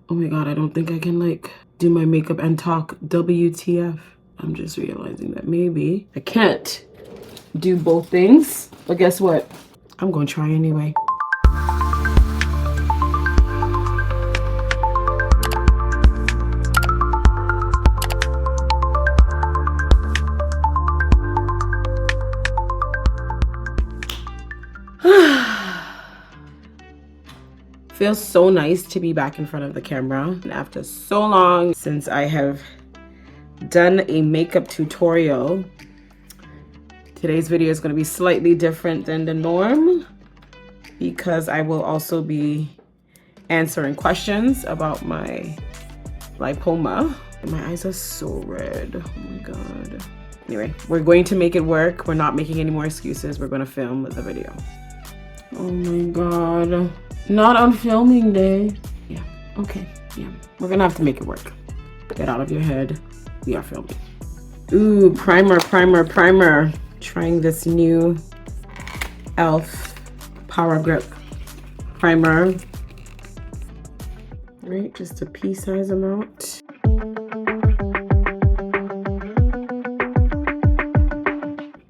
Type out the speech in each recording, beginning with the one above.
Oh my god, I don't think I can like do my makeup and talk. WTF. I'm just realizing that maybe I can't do both things. But guess what? I'm gonna try anyway. Feels so nice to be back in front of the camera. And after so long since I have done a makeup tutorial, today's video is going to be slightly different than the norm because I will also be answering questions about my lipoma. My eyes are so red. Oh my god. Anyway, we're going to make it work. We're not making any more excuses. We're going to film the video. Oh my god. Not on filming day. Yeah, okay, yeah. We're gonna have to make it work. Get out of your head. We are filming. Ooh, primer. Trying this new e.l.f. Power Grip primer. Right, just a pea-size amount.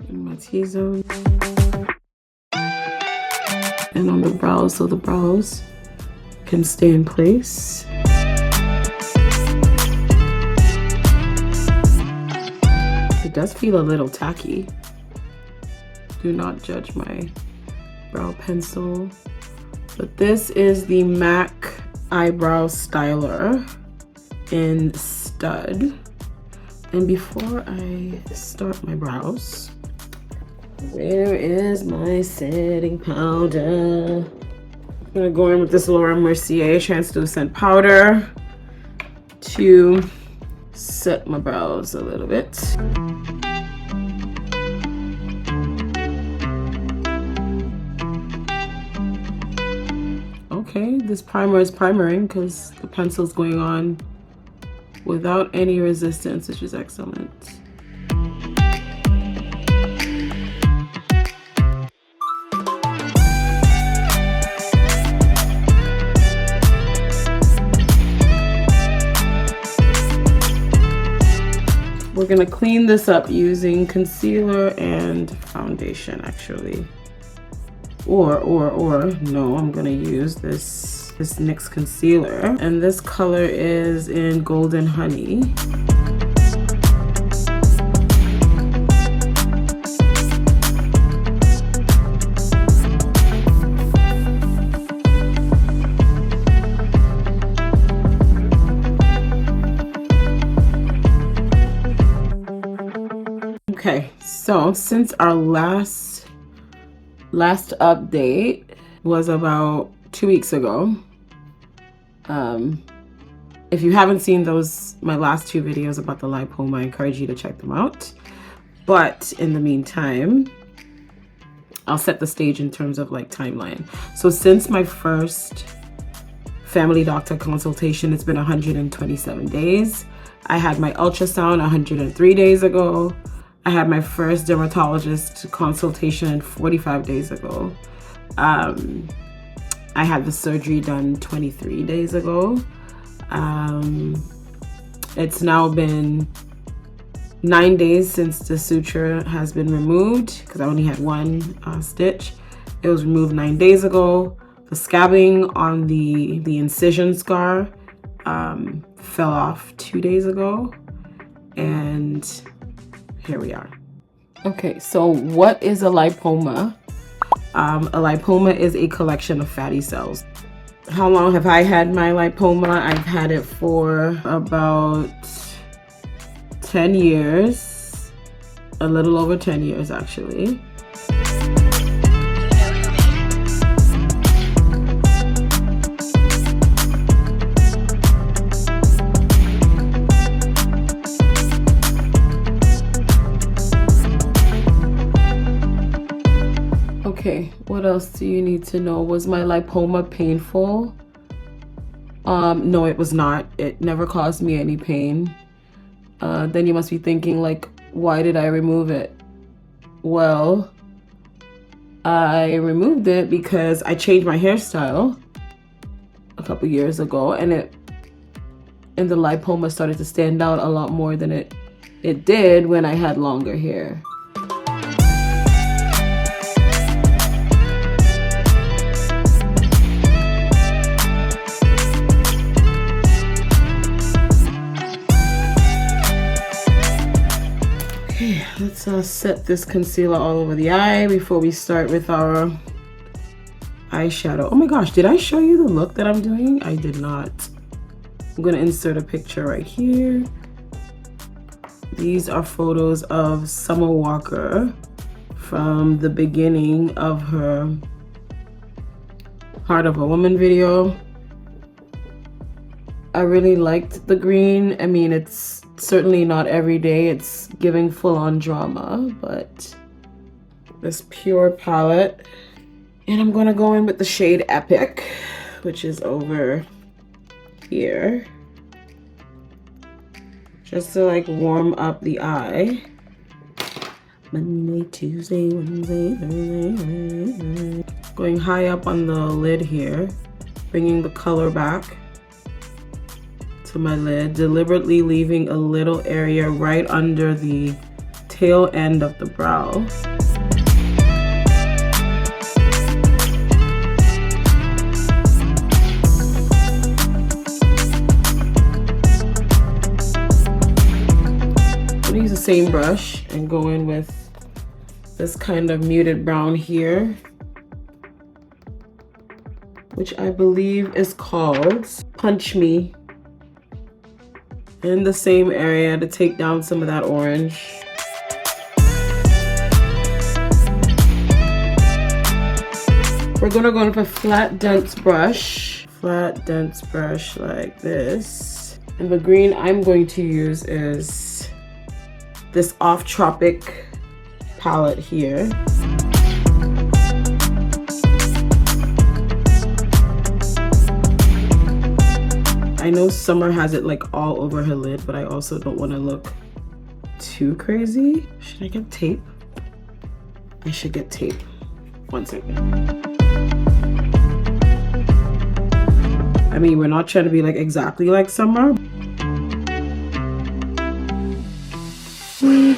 In my T-zone. And on the brows, so the brows can stay in place. It does feel a little tacky. Do not judge my brow pencil. But this is the MAC Eyebrow Styler in Stud. And before I start my brows, where is my setting powder? I'm gonna go in with this Mercier translucent powder to set my brows a little bit. Okay, this primer is primering because the pencil's going on without any resistance, which is excellent. We're gonna clean this up using concealer and foundation, actually. Or no, I'm gonna use this NYX concealer, and this color is in Golden Honey. Okay, so since our last update was about 2 weeks ago, if you haven't seen my last 2 videos about the lipoma, I encourage you to check them out. But in the meantime, I'll set the stage in terms of like timeline. So since my first family doctor consultation, it's been 127 days. I had my ultrasound 103 days ago. I had my first dermatologist consultation 45 days ago. I had the surgery done 23 days ago. It's now been 9 days since the suture has been removed because I only had one stitch. It was removed 9 days ago. The scabbing on the incision scar fell off 2 days ago. And here we are. Okay, so what is a lipoma? A lipoma is a collection of fatty cells. How long have I had my lipoma? I've had it for about 10 years, a little over 10 years actually. Okay, what else do you need to know? Was my lipoma painful? No, it was not. It never caused me any pain. Then you must be thinking, like, why did I remove it? Well, I removed it because I changed my hairstyle a couple years ago, and it and the lipoma started to stand out a lot more than it did when I had longer hair. Okay, let's set this concealer all over the eye before we start with our eyeshadow. Oh my gosh, did I show you the look that I'm doing? I did not. I'm gonna insert a picture right here. These are photos of Summer Walker from the beginning of her Heart of a Woman video. I really liked the green. I mean, it's certainly not every day. It's giving full-on drama, but this pure palette. And I'm gonna go in with the shade Epic, which is over here. Just to like warm up the eye. Monday, Tuesday, Wednesday, Thursday. Going high up on the lid here, bringing the color back to my lid, deliberately leaving a little area right under the tail end of the brow. Use the same brush and go in with this kind of muted brown here, which I believe is called Punch Me, in the same area to take down some of that orange. We're gonna go in with a flat dense brush like this, and the green I'm going to use is this off Tropic palette here. I know Summer has it like all over her lid, but I also don't want to look too crazy. Should I get tape? I should get tape. One second. I mean, we're not trying to be like exactly like Summer. We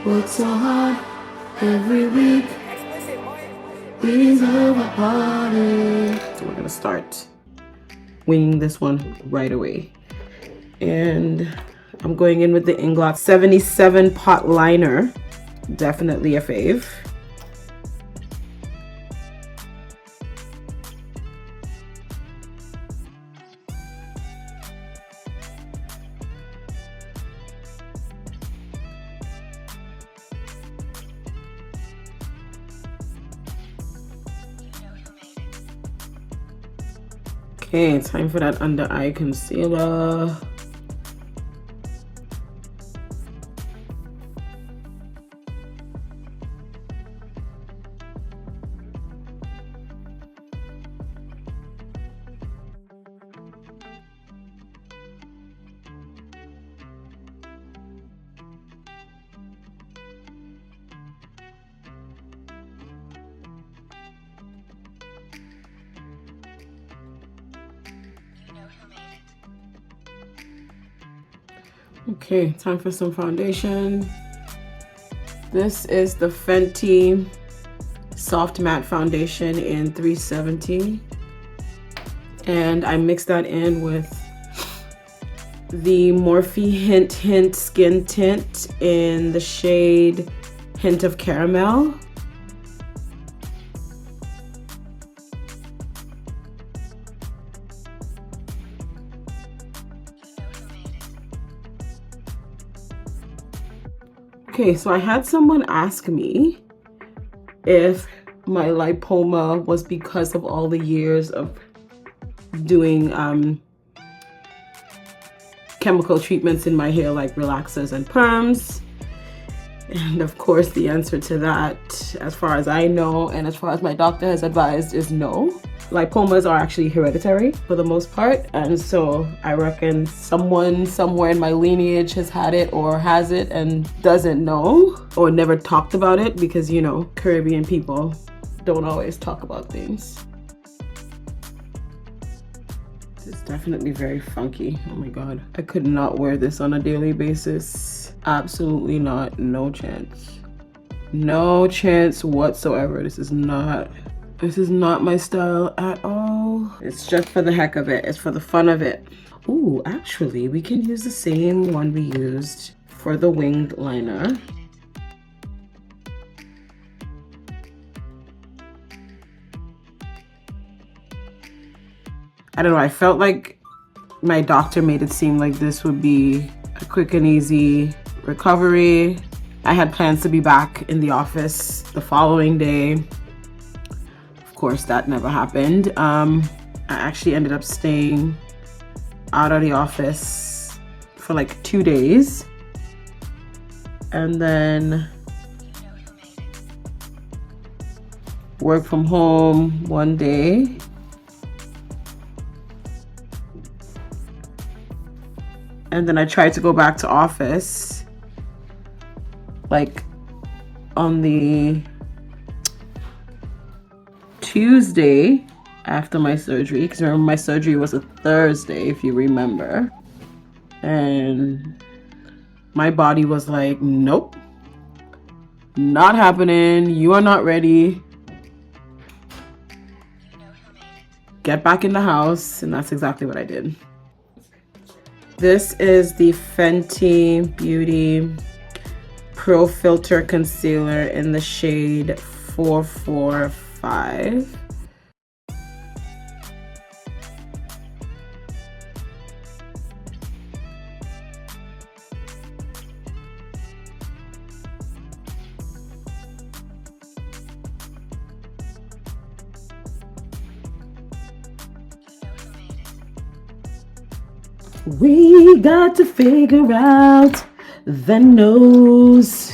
work so hard every week. We have a party. So we're gonna start winging this one right away. And I'm going in with the Inglot 77 Pot Liner. Definitely a fave. Okay, time for that under eye concealer. Okay, time for some foundation. This is the Fenty Soft Matte Foundation in 370. And I mixed that in with the Morphe Hint Skin Tint in the shade Hint of Caramel. Okay, so I had someone ask me if my lipoma was because of all the years of doing chemical treatments in my hair, like relaxers and perms. And of course, the answer to that, as far as I know, and as far as my doctor has advised, is no. Lipomas are actually hereditary for the most part, and so I reckon someone somewhere in my lineage has had it or has it and doesn't know or never talked about it, because, you know, Caribbean people don't always talk about things. This Definitely very funky. Oh my god. I could not wear this on a daily basis. Absolutely not. No chance. No chance whatsoever. This is not my style at all. It's just for the heck of it. It's for the fun of it. Ooh, actually, we can use the same one we used for the winged liner. I don't know, I felt like my doctor made it seem like this would be a quick and easy recovery. I had plans to be back in the office the following day. Of course, that never happened. I actually ended up staying out of the office for like 2 days. And then work from home 1 day. And then I tried to go back to office like on the Tuesday after my surgery, because remember my surgery was a Thursday, if you remember. And my body was like, nope, not happening. You are not ready. Get back in the house. And that's exactly what I did. This is the Fenty Beauty Pro Filter Concealer in the shade 445. We got to figure out the nose.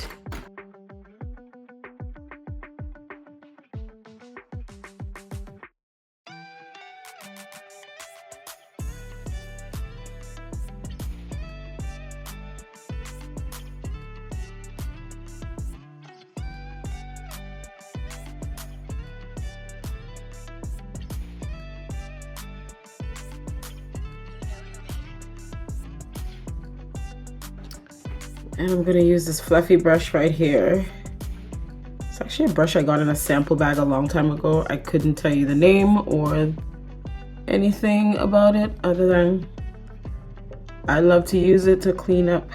And I'm gonna use this fluffy brush right here. It's actually a brush I got in a sample bag a long time ago. I couldn't tell you the name or anything about it other than I love to use it to clean up.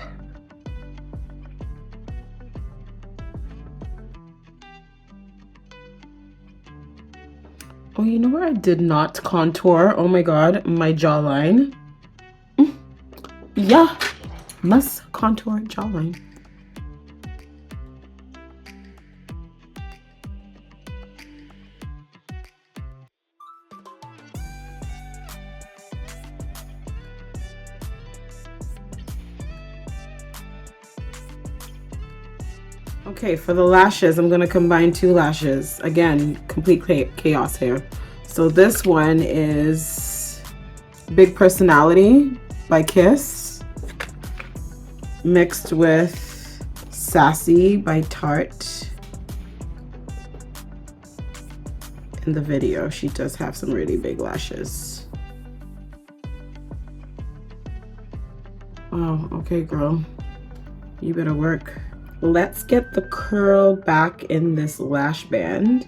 Oh, you know where I did not contour? Oh my god, my jawline. Yeah. Must contour jawline. Okay, for the lashes, I'm gonna combine 2 lashes. Again, complete chaos here. So this one is Big Personality by Kiss, mixed with Sassy by Tarte. In the video, she does have some really big lashes. Oh, okay, girl. You better work. Let's get the curl back in this lash band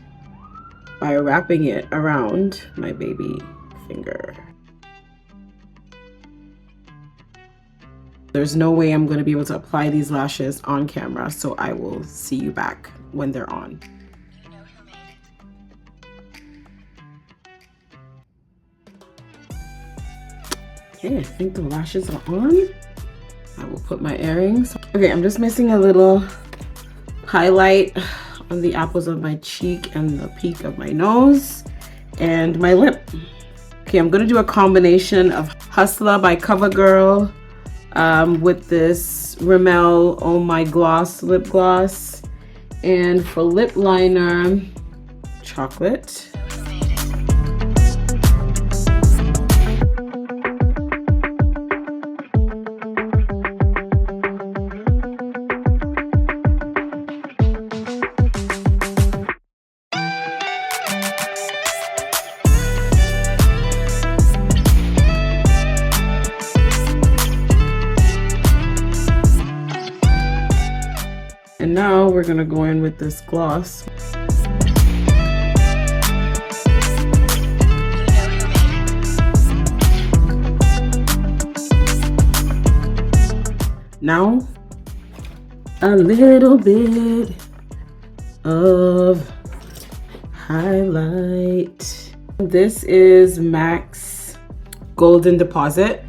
by wrapping it around my baby finger. There's no way I'm going to be able to apply these lashes on camera, so I will see you back when they're on. Okay, I think the lashes are on. I will put my earrings. Okay, I'm just missing a little highlight on the apples of my cheek and the peak of my nose and my lip. Okay, I'm going to do a combination of Hasta by CoverGirl with this Rimmel Oh My Gloss lip gloss, and for lip liner, chocolate. now we're gonna go in with this gloss. Now, a little bit of highlight. This is MAC's Golden Deposit.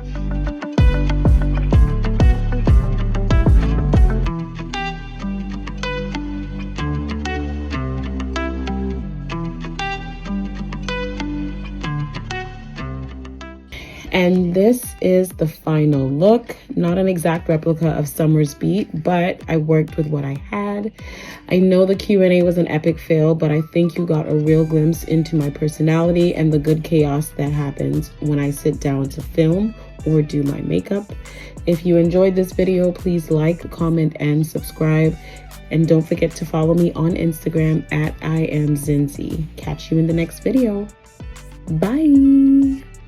And this is the final look. Not an exact replica of Summer's Beat, but I worked with what I had. I know the Q&A was an epic fail, but I think you got a real glimpse into my personality and the good chaos that happens when I sit down to film or do my makeup. If you enjoyed this video, please like, comment, and subscribe. And don't forget to follow me on Instagram at IamZinzy. Catch you in the next video. Bye.